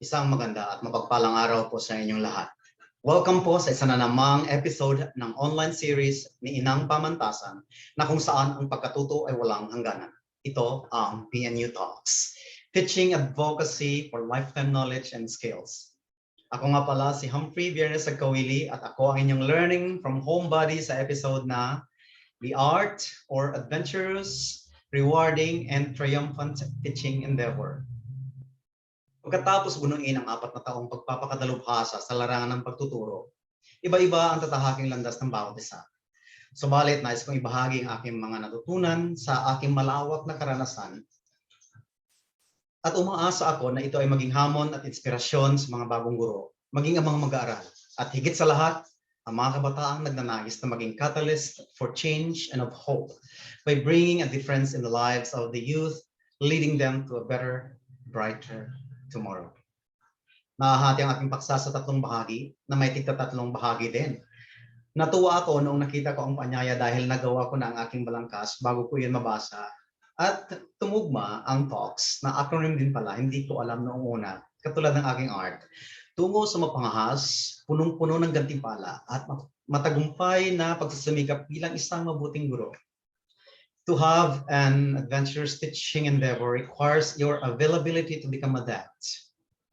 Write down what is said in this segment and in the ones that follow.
Isang maganda at mapagpalang araw po sa inyong lahat. Welcome po sa isa na namang episode ng online series ni Inang Pamantasan na kung saan ang pagkatuto ay walang hangganan. Ito ang PNU Talks, Teaching Advocacy for Lifetime Knowledge and Skills. Ako nga pala si Humphrey Biernes Agkawili at ako ang inyong learning from home buddy sa episode na The Art or Adventurous, Rewarding and Triumphant Teaching Endeavour. Pagkatapos bunuin ang 4 na taong pagpapakadalubhasa sa larangan ng pagtuturo, iba-iba ang tatahaking landas ng bawat isa. Subalit, nais kong ibahagi ang aking mga natutunan sa aking malawak na karanasan at umaasa ako na ito ay maging hamon at inspirasyon sa mga bagong guro, maging ang mga mag-aaral, at higit sa lahat, ang mga kabataang nagnanais na maging catalyst for change and of hope by bringing a difference in the lives of the youth, leading them to a better, brighter tomorrow. Nahahati ang aking paksa sa 3 bahagi na may tig-3 bahagi din. Natuwa ako noong nakita ko ang paanyaya dahil nagawa ko na ang aking balangkas bago ko yun mabasa. At tumugma ang talks na acronym din pala, hindi ko alam noong una, katulad ng aking art. Tungo sa mapangahas, punong-puno ng gantimpala at matagumpay na pagsusumikap bilang isang mabuting guro. To have an adventurous teaching endeavor requires your availability to become adept.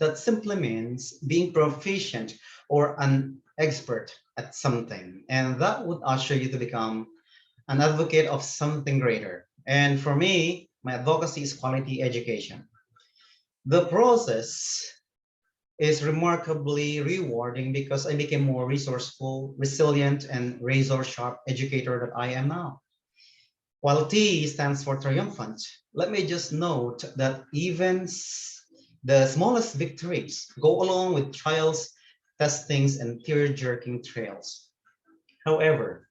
That simply means being proficient or an expert at something. And that would usher you to become an advocate of something greater. And for me, my advocacy is quality education. The process is remarkably rewarding because I became more resourceful, resilient, and razor-sharp educator that I am now. While T stands for triumphant, let me just note that even the smallest victories go along with trials, testings, and tear-jerking trails. However,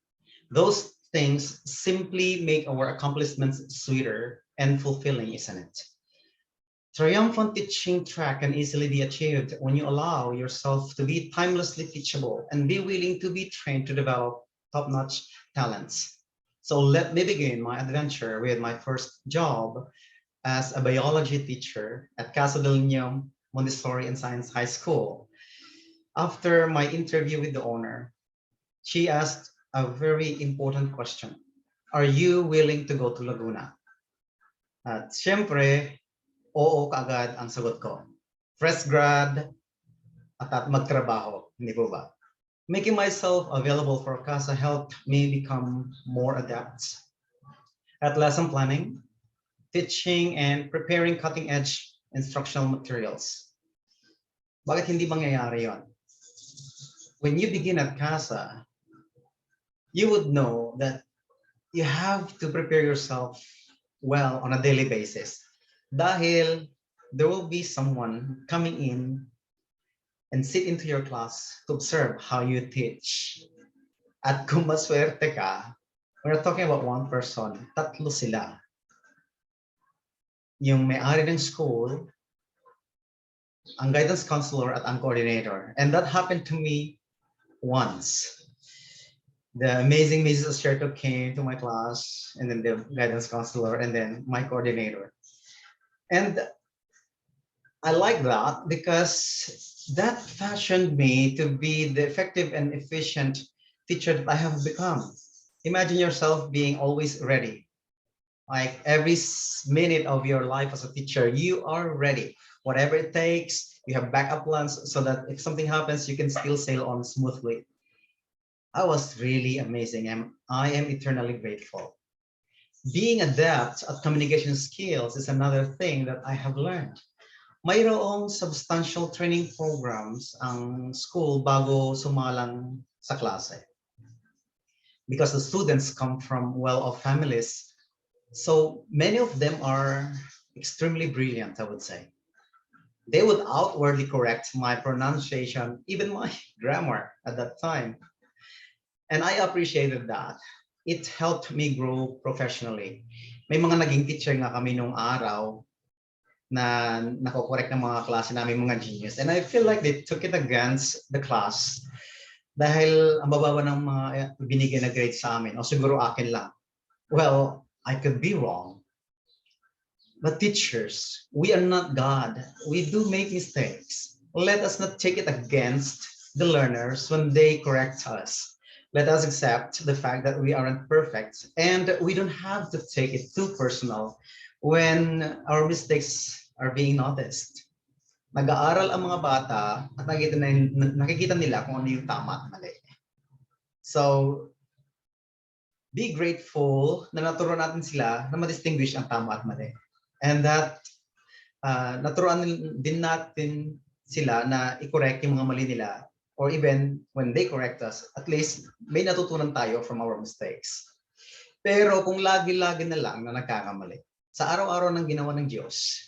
those things simply make our accomplishments sweeter and fulfilling, isn't it? Triumphant teaching track can easily be achieved when you allow yourself to be timelessly teachable and be willing to be trained to develop top-notch talents. So let me begin my adventure with my first job as a biology teacher at Casa del Niño Montessori and Science High School. After my interview with the owner, she asked a very important question. Are you willing to go to Laguna? At syempre, oo kaagad ang sagot ko. Fresh grad at magtrabaho, hindi po ba? Making myself available for CASA helped me become more adept at lesson planning, teaching, and preparing cutting-edge instructional materials. Bakit hindi mangyayari yon? When you begin at CASA, you would know that you have to prepare yourself well on a daily basis. Dahil there will be someone coming in and sit into your class to observe how you teach. At kung maswerte ka, we're talking about one person, 3 sila. Yung may-ari ng school, ang guidance counselor at ang coordinator. And that happened to me once. The amazing Mrs. Asherto came to my class, and then the guidance counselor, and then my coordinator. And I like that because that fashioned me to be the effective and efficient teacher that I have become. Imagine yourself being always ready. Like every minute of your life as a teacher, you are ready. Whatever it takes, you have backup plans so that if something happens, you can still sail on smoothly. I was really amazing, and I am eternally grateful. Being adept at communication skills is another thing that I have learned. Mayroong substantial training programs ang school bago sumalang sa klase. Because the students come from well-off families, so many of them are extremely brilliant, I would say. They would outwardly correct my pronunciation, even my grammar at that time. And I appreciated that. It helped me grow professionally. May mga naging teacher nga kami nung araw na nako-correct ng mga klase namin, mga genius. And I feel like they took it against the class dahil ang bababa ng mga binigay na grade sa amin. O siguro akin lang. Well, I could be wrong. But teachers, we are not God. We do make mistakes. Let us not take it against the learners when they correct us. Let us accept the fact that we aren't perfect, and we don't have to take it too personal when our mistakes are being noticed. Nag-aaral ang mga bata at nakikita nila kung ano yung tama at mali. So, be grateful na naturuan natin sila na ma-distinguish ang tama at mali. And that naturuan din natin sila na i-correct yung mga mali nila, or even when they correct us, at least may natutunan tayo from our mistakes. Pero kung lagi-lagi na lang na nagkakamali, sa araw-araw ng ginawa ng Diyos,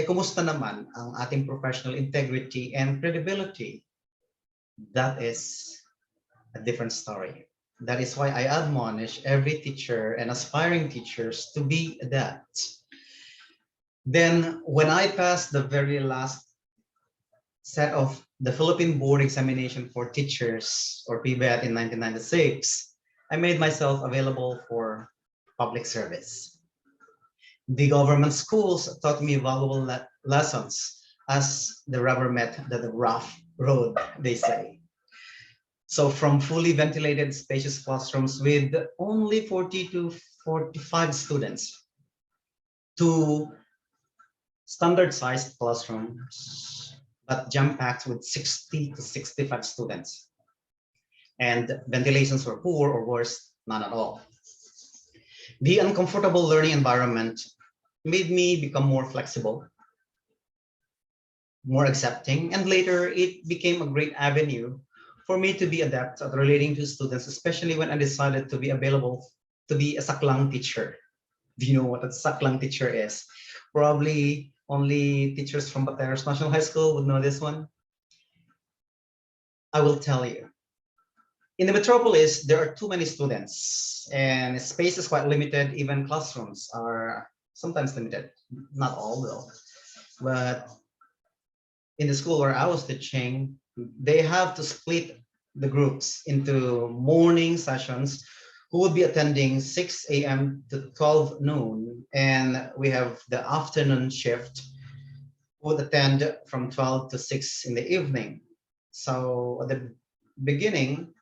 kumusta naman ang ating professional integrity and credibility? That is a different story. That is why I admonish every teacher and aspiring teachers to be adept. Then, when I passed the very last set of the Philippine Board Examination for Teachers, or PBET, in 1996, I made myself available for public service. The government schools taught me valuable lessons as the rubber met the rough road, they say. So from fully ventilated spacious classrooms with only 40 to 45 students to standard-sized classrooms, but jam-packed with 60 to 65 students. And ventilations were poor or worse, none at all. The uncomfortable learning environment made me become more flexible, more accepting, and later it became a great avenue for me to be adept at relating to students, especially when I decided to be available to be a saklang teacher. Do you know what a saklang teacher is? Probably only teachers from Bateros National High School would know this one. I will tell you. In the metropolis, there are too many students and space is quite limited. Even classrooms are sometimes limited, not all though. But in the school where I was teaching, they have to split the groups into morning sessions who would be attending 6 a.m. to 12 noon. And we have the afternoon shift who would attend from 12 to 6 in the evening. So at the beginning,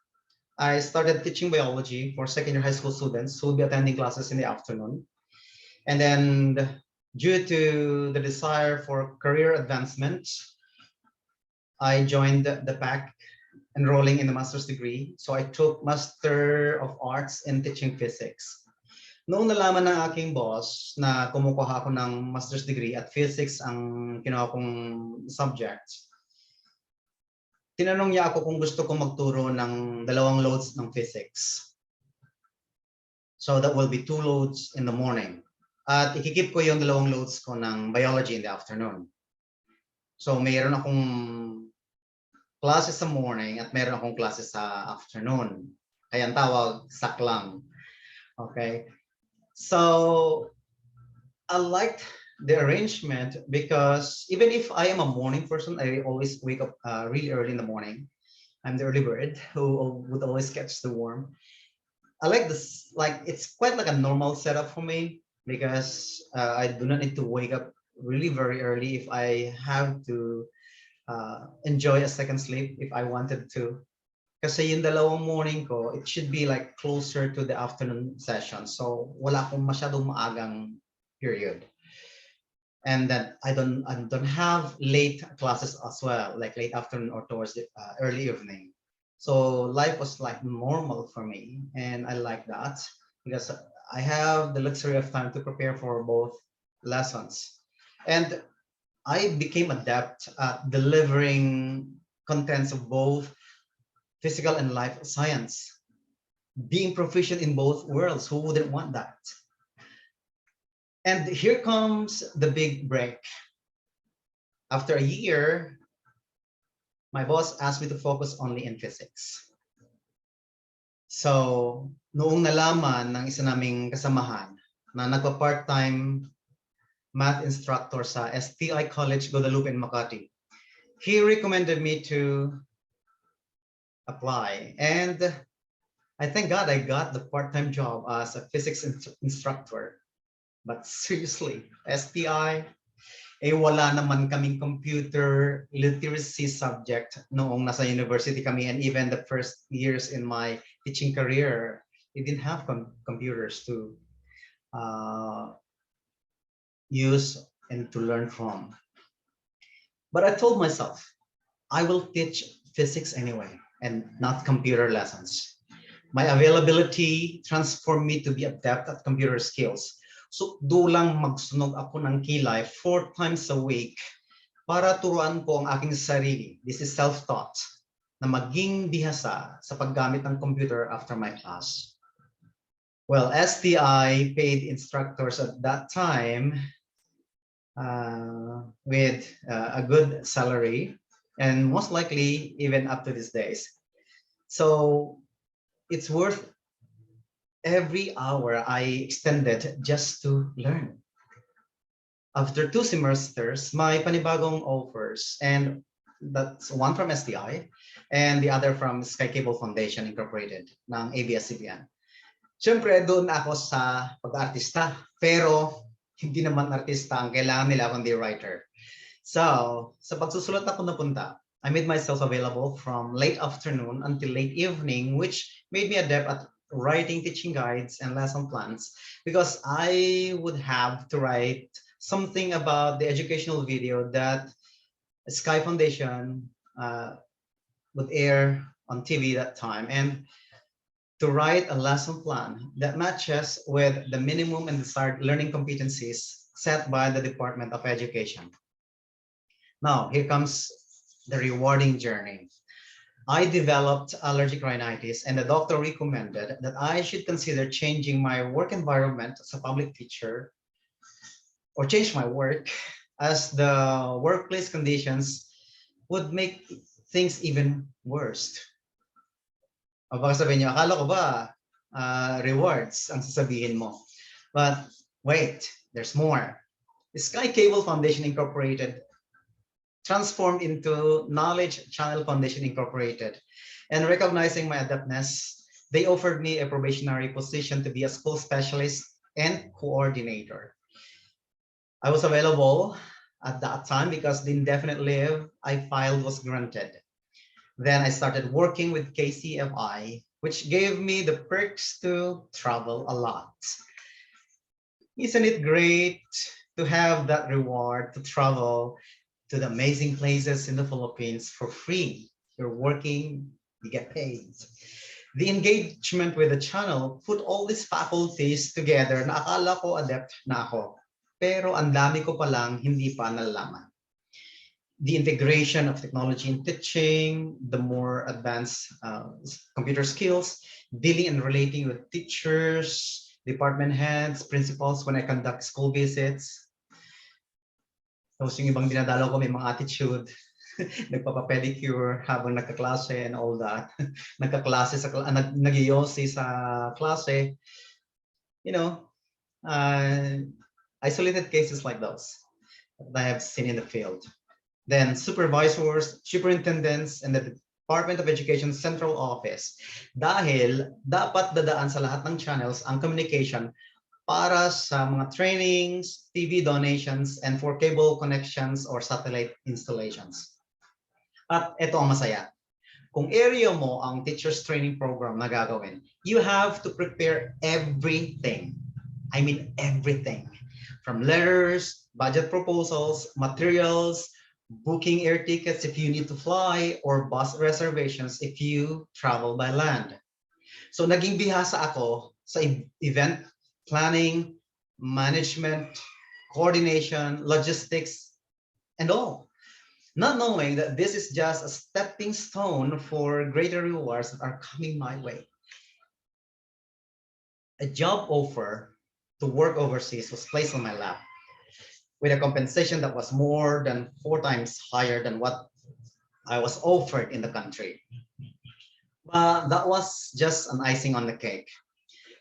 I started teaching biology for second-year high school students who will be attending classes in the afternoon. And then due to the desire for career advancement, I joined the PAC, enrolling in the master's degree. So I took Master of Arts in Teaching Physics. Noong nalaman ng aking boss na kumukuha ako ng master's degree at physics ang kinuha kong subject, tinanong niya ako kung gusto ko magturo ng dalawang loads ng physics. So that will be 2 loads in the morning. At ikikip ko yung dalawang loads ko ng biology in the afternoon. So mayroon akong classes sa morning at mayroon akong classes sa afternoon. Kaya ang tawag saklang. Okay. So I liked the arrangement because even if I am a morning person, I always wake up really early in the morning. I'm the early bird who would always catch the worm. I like this, like it's quite like a normal setup for me because I do not need to wake up really very early if I have to enjoy a second sleep if I wanted to. Kasi yung dalawang morning ko, it should be like closer to the afternoon session. So wala akong masyadong maagang period. And then I don't have late classes as well, like late afternoon or towards the early evening. So life was like normal for me, and I like that because I have the luxury of time to prepare for both lessons. And I became adept at delivering contents of both physical and life science. Being proficient in both worlds, who wouldn't want that? And here comes the big break. After a year, my boss asked me to focus only in physics. So, noong nalaman ng isa naming kasamahan na nagpa-part-time math instructor sa STI College Guadalupe in Makati, he recommended me to apply. And I thank God I got the part-time job as a physics instructor. But seriously, STI, wala naman kaming computer literacy subject noong nasa university kami, and even the first years in my teaching career, we didn't have computers to uh, use and to learn from. But I told myself, I will teach physics anyway and not computer lessons. My availability transformed me to be adept at computer skills. So dulang magsunog ako ng kilay 4 times a week para turuan ko ang aking sarili. This is self-taught na maging bihasa sa paggamit ng computer after my class. Well, STI paid instructors at that time with a good salary, and most likely even up to these days. So it's worth every hour I extended just to learn. After 2 semesters, my panibagong offers, and that's one from STI and the other from Sky Cable Foundation Incorporated ng ABS-CBN. Siyempre, doon ako sa pag-artista, pero hindi naman artista ang kailangan nila kundi writer. So, sa pagsusulat ako napunta, I made myself available from late afternoon until late evening, which made me adept at writing teaching guides and lesson plans, because I would have to write something about the educational video that Sky Foundation would air on TV that time, and to write a lesson plan that matches with the minimum and desired learning competencies set by the Department of Education. Now, here comes the rewarding journey. I developed allergic rhinitis, and the doctor recommended that I should consider changing my work environment as a public teacher, or change my work, as the workplace conditions would make things even worse. O baka sabihin niyo, akala ko ba rewards ang sasabihin mo? But wait, there's more. The Sky Cable Foundation Incorporated transformed into Knowledge Channel Foundation Incorporated. And recognizing my adeptness, they offered me a probationary position to be a school specialist and coordinator. I was available at that time because the indefinite leave I filed was granted. Then I started working with KCFI, which gave me the perks to travel a lot. Isn't it great to have that reward to travel to the amazing places in the Philippines for free? You're working, you get paid. The engagement with the channel put all these faculties together na akala ko adept na ako. Pero ang dami ko palang hindi pa nalalaman. The integration of technology in teaching, the more advanced computer skills, dealing and relating with teachers, department heads, principals when I conduct school visits. Tapos yung ibang dinadalo ko may mga attitude, nagpapapedicure habang nagkaklase and all that. Nagkaklase sa nag-yosi sa klase. You know, isolated cases like those that I have seen in the field. Then supervisors, superintendents, and the Department of Education Central Office. Dahil dapat dadaan sa lahat ng channels ang communication para sa mga trainings, TV donations, and for cable connections or satellite installations. At ito ang masaya. Kung area mo ang teachers training program na gagawin, you have to prepare everything. I mean everything. From letters, budget proposals, materials, booking air tickets if you need to fly, or bus reservations if you travel by land. So naging bihasa ako sa event planning, management, coordination, logistics, and all. Not knowing that this is just a stepping stone for greater rewards that are coming my way. A job offer to work overseas was placed on my lap, with a compensation that was more than 4 times higher than what I was offered in the country. But that was just an icing on the cake.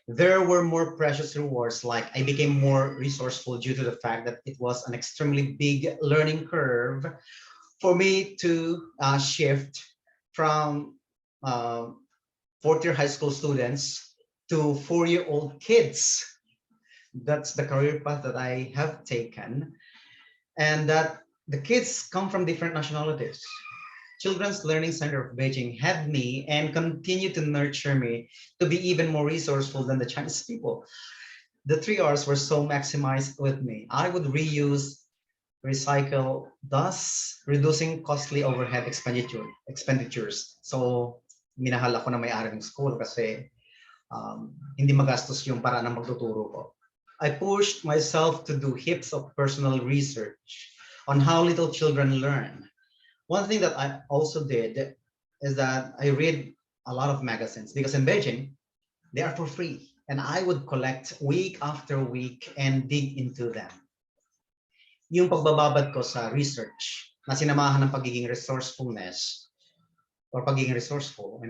There were more precious rewards, like I became more resourceful due to the fact that it was an extremely big learning curve for me to shift from 4th year high school students to 4-year-old kids. That's the career path that I have taken, and that the kids come from different nationalities. Children's Learning Center of Beijing had me and continue to nurture me to be even more resourceful than the Chinese people. The 3 Rs were so maximized with me. I would reuse, recycle, thus reducing costly overhead expenditures. So minahal ako na may-ari ng school kasi hindi magastos yung paraan ng magtuturo ko. I pushed myself to do heaps of personal research on how little children learn. One thing that I also did is that I read a lot of magazines because in Beijing, they are for free. And I would collect week after week and dig into them. Yung pagbababad ko sa research na sinamahan ng pagiging resourcefulness or pagiging resourceful,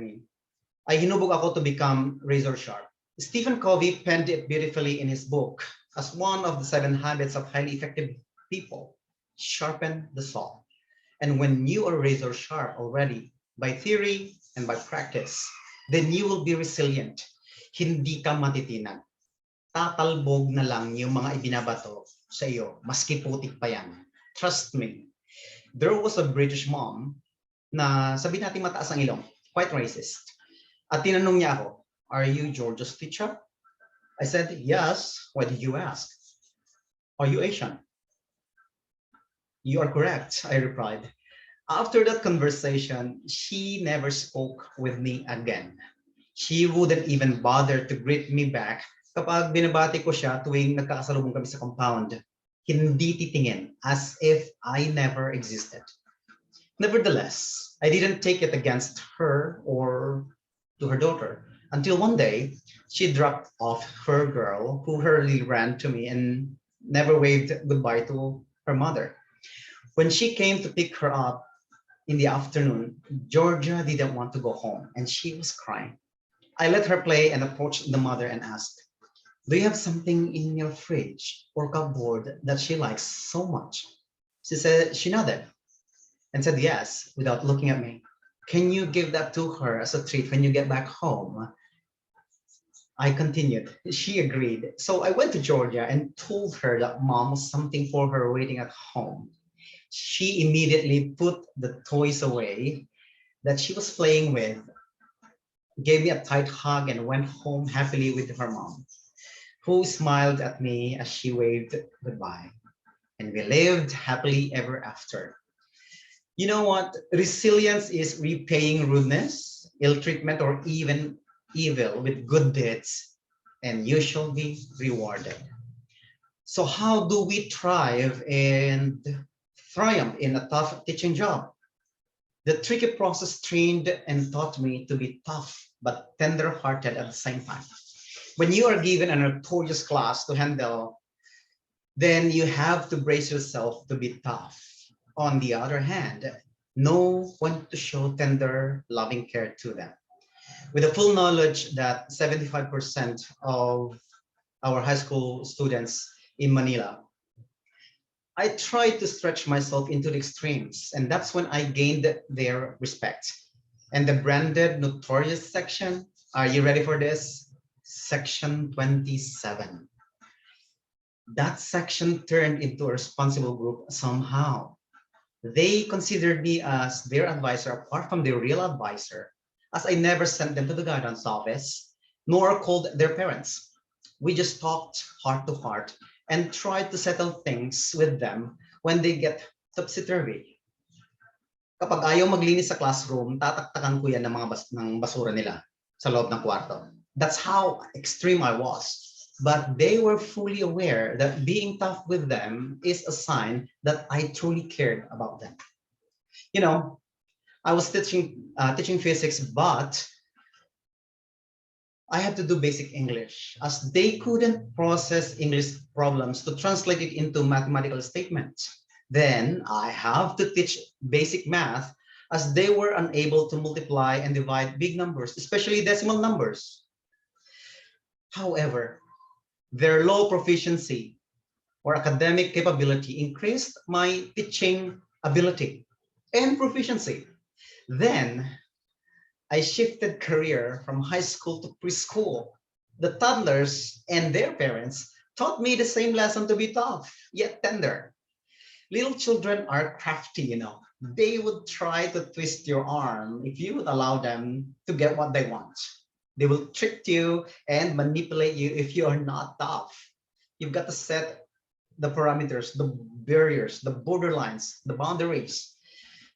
ay hinubog ako to become razor sharp. Stephen Covey penned it beautifully in his book as one of the 7 habits of highly effective people. Sharpen the saw. And when you are razor sharp already, by theory and by practice, then you will be resilient. Hindi ka matitinag. Tatalbog na lang yung mga ibinabato sa iyo, maski putik pa yan. Trust me. There was a British mom na sabi natin mataas ang ilong, quite racist. At tinanong niya ako, "Are you George's teacher?" I said, "Yes." "Why did you ask?" "Are you Asian?" "You are correct," I replied. After that conversation, she never spoke with me again. She wouldn't even bother to greet me back kapag binabati ko siya tuwing nagkakasalubong kami sa compound. Hindi titingin, as if I never existed. Nevertheless, I didn't take it against her or to her daughter until one day she dropped off her girl who hurriedly ran to me and never waved goodbye to her mother. When she came to pick her up in the afternoon, Georgia didn't want to go home and she was crying. I let her play and approached the mother and asked, "Do you have something in your fridge or cupboard that she likes so much?" She nodded and said yes without looking at me. "Can you give that to her as a treat when you get back home?" I continued. She agreed. So I went to Georgia and told her that mom was something for her waiting at home. She immediately put the toys away that she was playing with, gave me a tight hug, and went home happily with her mom, who smiled at me as she waved goodbye. And we lived happily ever after. You know what? Resilience is repaying rudeness, ill treatment, or even evil with good deeds, and you shall be rewarded. So how do we thrive and triumph in a tough teaching job? The tricky process trained and taught me to be tough but tender-hearted at the same time. When you are given a notorious class to handle, then you have to brace yourself to be tough. On the other hand, know when to show tender, loving care to them. With the full knowledge that 75% of our high school students in Manila, I tried to stretch myself into the extremes, and that's when I gained their respect. And the branded notorious section, are you ready for this? Section 27. That section turned into a responsible group somehow. They considered me as their advisor apart from their real advisor, as I never sent them to the guidance office, nor called their parents. We just talked heart to heart and tried to settle things with them when they get topsy-turvy. Kapag ayaw maglinis sa classroom, tataktakan ko yan ng basura nila sa loob ng kwarto. That's how extreme I was. But they were fully aware that being tough with them is a sign that I truly cared about them. You know, I was teaching physics, but I had to do basic English as they couldn't process English problems to translate it into mathematical statements. Then I have to teach basic math as they were unable to multiply and divide big numbers, especially decimal numbers. However, their low proficiency or academic capability increased my teaching ability and proficiency. Then I shifted career from high school to preschool. The toddlers and their parents taught me the same lesson to be tough, yet tender. Little children are crafty, you know. They would try to twist your arm if you would allow them to get what they want. They will trick you and manipulate you if you are not tough. You've got to set the parameters, the barriers, the borderlines, the boundaries.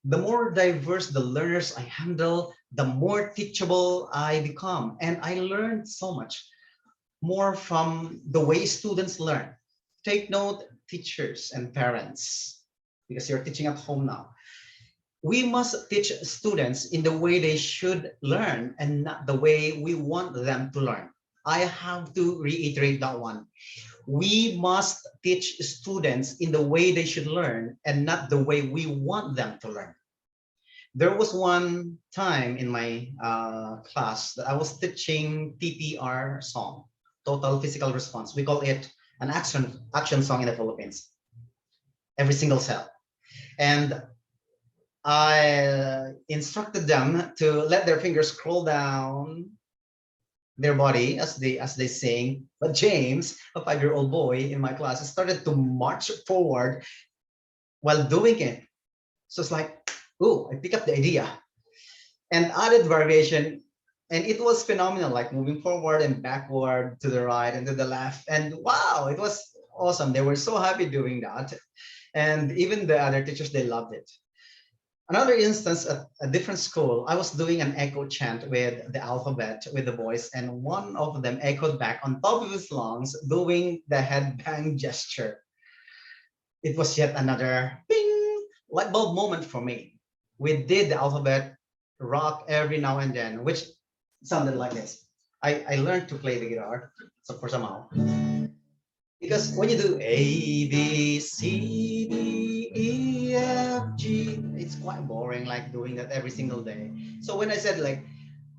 The more diverse the learners I handle, the more teachable I become. And I learned so much more from the way students learn. Take note, teachers and parents, because you're teaching at home now. We must teach students in the way they should learn and not the way we want them to learn. I have to reiterate that one. We must teach students in the way they should learn and not the way we want them to learn. There was one time in my class that I was teaching TPR song, total physical response. We call it an action song in the Philippines, every single cell. And I instructed them to let their fingers scroll down their body as they sing. But James, a 5-year-old boy in my class, started to march forward while doing it. So it's like, oh, I pick up the idea and added variation. And it was phenomenal, like moving forward and backward to the right and to the left. And wow, it was awesome. They were so happy doing that. And even the other teachers, they loved it. Another instance at a different school, I was doing an echo chant with the alphabet with the boys, and one of them echoed back on top of his lungs, doing the head bang gesture. It was yet another ping light bulb moment for me. We did the alphabet rock every now and then, which sounded like this. I learned to play the guitar, so for somehow. Because when you do A, B, C, D, E, F, G, it's quite boring, like doing that every single day. So when I said like,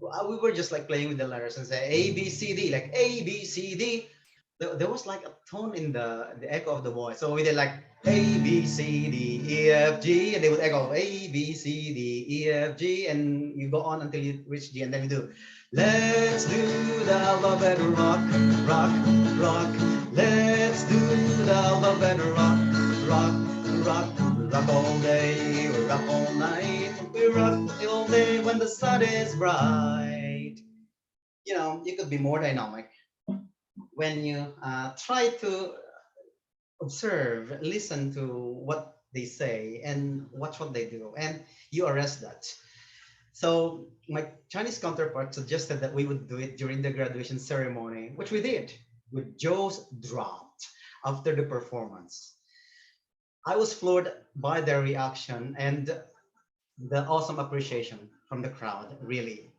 we were just like playing with the letters and say A, B, C, D, like A, B, C, D, there was like a tone in the echo of the voice. So we did like A, B, C, D, E, F, G, and they would echo A, B, C, D, E, F, G, and you go on until you reach G, and then you do, let's do the alphabet rock, rock, rock. Let's do the alphabet rock, rock, rock, rock all day, rock all night. We rock all day when the sun is bright. You know, you could be more dynamic when you try to observe, listen to what they say and watch what they do, and you arrest that. So my Chinese counterpart suggested that we would do it during the graduation ceremony, which we did, with jaws dropped after the performance. I was floored by their reaction and the awesome appreciation from the crowd, really.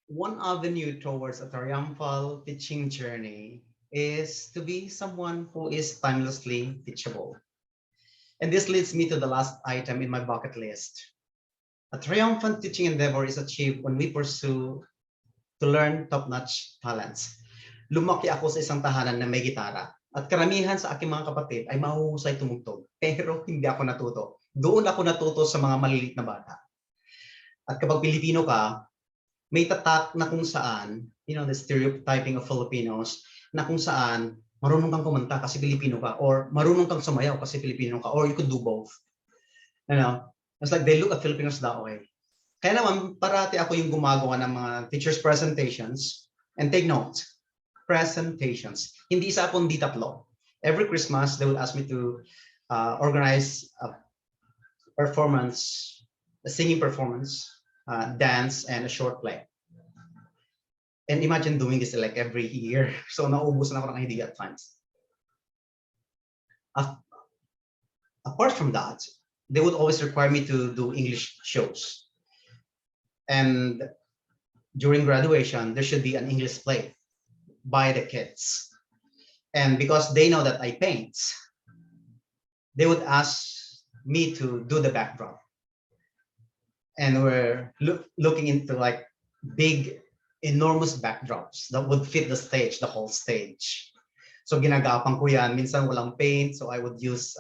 One avenue towards a triumphal teaching journey is to be someone who is timelessly teachable. And this leads me to the last item in my bucket list. A triumphant teaching endeavor is achieved when we pursue to learn top-notch talents. Lumaki ako sa isang tahanan na may gitara at karamihan sa aking mga kapatid ay mahuhusay tumugtog, pero hindi ako natuto. Doon ako natuto sa mga maliliit na bata. At kapag Pilipino ka, may tatak na kung saan, you know, the stereotyping of Filipinos, na kung saan marunong kang kumanta kasi Pilipino ka, or marunong kang sumayaw kasi Pilipino ka, or you could do both. You know, it's like they look at Filipinos that way. Kaya naman, parati ako yung gumagawa ng mga teachers' presentations, and take note, presentations. Hindi isa kundi tatlo. Every Christmas, they would ask me to organize a performance, a singing performance, dance, and a short play. And imagine doing this like every year. So naubos na ako ng idea at times. Apart from that, they would always require me to do English shows. And during graduation, there should be an English play by the kids. And because they know that I paint, they would ask me to do the backdrop. And we're looking into like big, enormous backdrops that would fit the stage, the whole stage. So ginagapang ko yan. Minsan walang paint, so I would use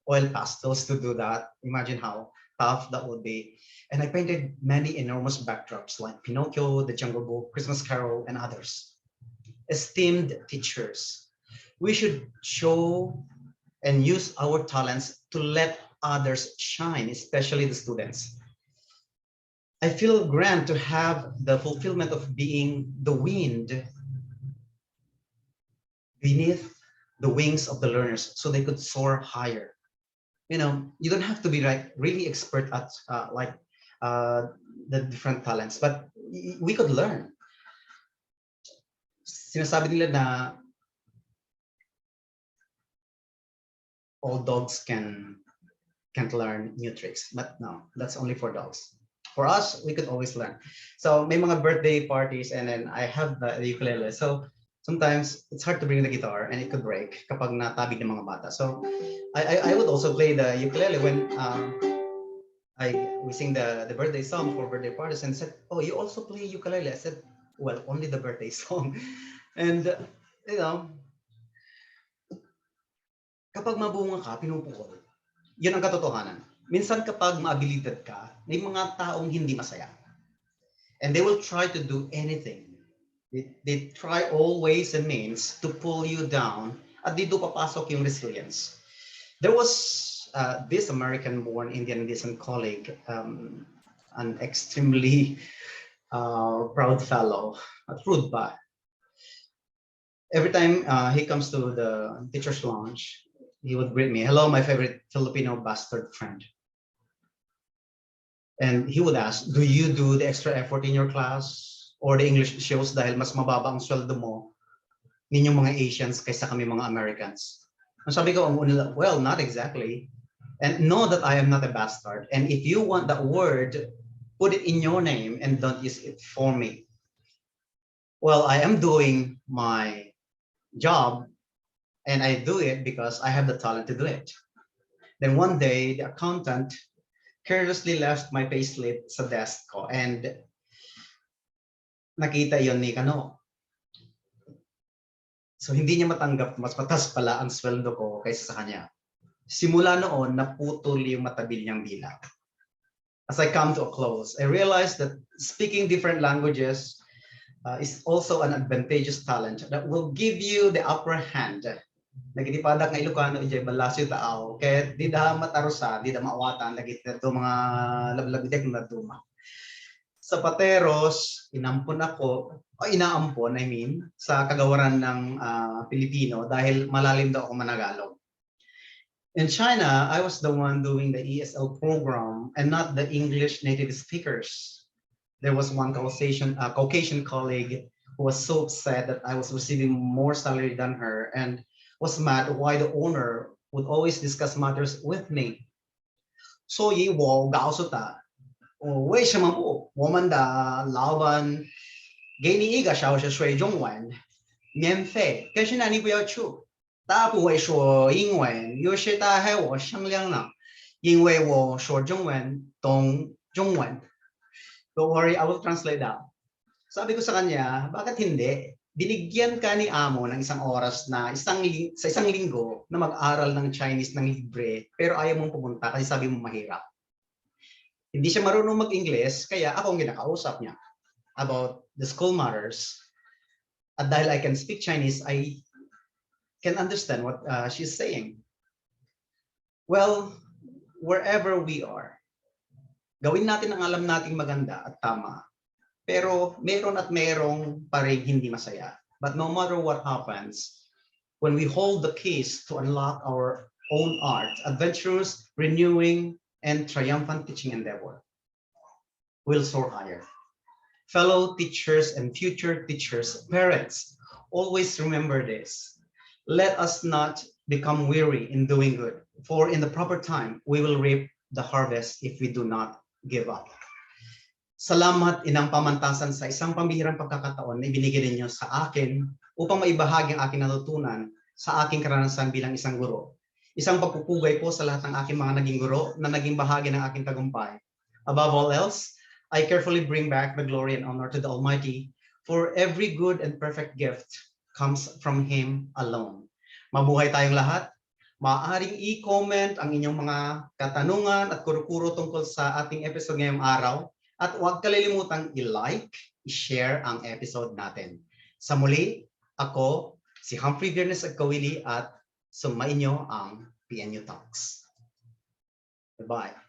oil pastels to do that. Imagine how tough that would be. And I painted many enormous backdrops like Pinocchio, The Jungle Book, Christmas Carol, and others. Esteemed teachers, We should show and use our talents to let others shine, especially the students. I feel grand to have the fulfillment of being the wind beneath the wings of the learners so they could soar higher. You know, you don't have to be like really expert at the different talents, but we could learn. Sinasabi nila na all dogs can't learn new tricks, but no, that's only for dogs. For us, we could always learn. So may mga birthday parties, and then I have the ukulele. So sometimes it's hard to bring the guitar, and it could break kapag natabig ng mga bata. So I would also play the ukulele when we sing the birthday song for birthday parties, and said, "Oh, you also play ukulele?" I said, "Well, only the birthday song." And you know, kapag mabunga ka, pinupukol. Yun ang katotohanan. Minsan kapag maabilidad ka, may mga taong hindi masaya. And they will try to do anything. They try all ways and means to pull you down, at dito papasok yung resilience. There was this American-born Indian descent colleague, an extremely proud fellow, rude pa. Every time he comes to the teacher's lounge, he would greet me, "Hello, my favorite Filipino bastard friend." And he would ask, "Do you do the extra effort in your class or the English shows dahil mas mababa ang sweldo mo ninyong mga Asians kaysa kami mga Americans?" Ang sabi ko, well, not exactly. And know that I am not a bastard. And if you want that word, put it in your name and don't use it for me. Well, I am doing my job, and I do it because I have the talent to do it. Then one day, the accountant carelessly left my payslip sa desk ko, and nakita yon ni Kano. So hindi niya matanggap, mas mataas pala ang sweldo ko kaysa sa kanya. Simula noon, naputol yung matabil niyang bilang. As I come to a close, I realized that speaking different languages is also an advantageous talent that will give you the upper hand. Nagitipadak nga Ilocano ijay balasyo tao, kaya di da matarusa, di da maawatan, lagi ito mga lablabidek na duma. Sa Pateros, inampon ako, inaampon, sa kagawaran ng Pilipino dahil malalim daw ako managalog. In China, I was the one doing the ESL program and not the English native speakers. There was one Caucasian colleague who was so upset that I was receiving more salary than her and was mad why the owner would always discuss matters with me. So yi wo gao su ta, wei shima bu woman da laoban ge ni yi ga xiao shi shui zhongwen mian fei gen shi na ni bu yao chu da bu wei shuo yingwen you shi da hai wo shang liang na yin wei wo shuo zhongwen dong zhongwen. Don't worry, I will translate that. Sabi ko sa kanya, bakit hindi? Binigyan ka ni amo ng isang oras na sa isang linggo na mag-aral ng Chinese ng libre, pero ayaw mong pumunta kasi sabi mo mahirap. Hindi siya marunong mag-English, kaya ako ang ginakausap niya about the school matters. At dahil I can speak Chinese, I can understand what she's saying. Well, wherever we are, gawin natin ang alam nating maganda at tama. Pero meron at merong pa rin hindi masaya. But no matter what happens, when we hold the keys to unlock our own art, adventurous, renewing, and triumphant teaching endeavor, we'll soar higher. Fellow teachers and future teachers, parents, always remember this. Let us not become weary in doing good, for in the proper time, we will reap the harvest if we do not give up. Salamat Inang Pamantasan sa isang pambihirang pagkakataon na ibinigay ninyo sa akin upang maibahagi ang aking natutunan sa aking karanasan bilang isang guro. Isang pagpupugay po sa lahat ng aking mga naging guro na naging bahagi ng aking tagumpay. Above all else, I carefully bring back the glory and honor to the Almighty, for every good and perfect gift comes from Him alone. Mabuhay tayong lahat. Maaaring i-comment ang inyong mga katanungan at kuro-kuro tungkol sa ating episode ngayong araw. At huwag kalilimutang i-like, i-share ang episode natin. Sa muli, ako Si Humphrey Viernes Agkawili at sumainyo ang PNU Talks. Bye-bye.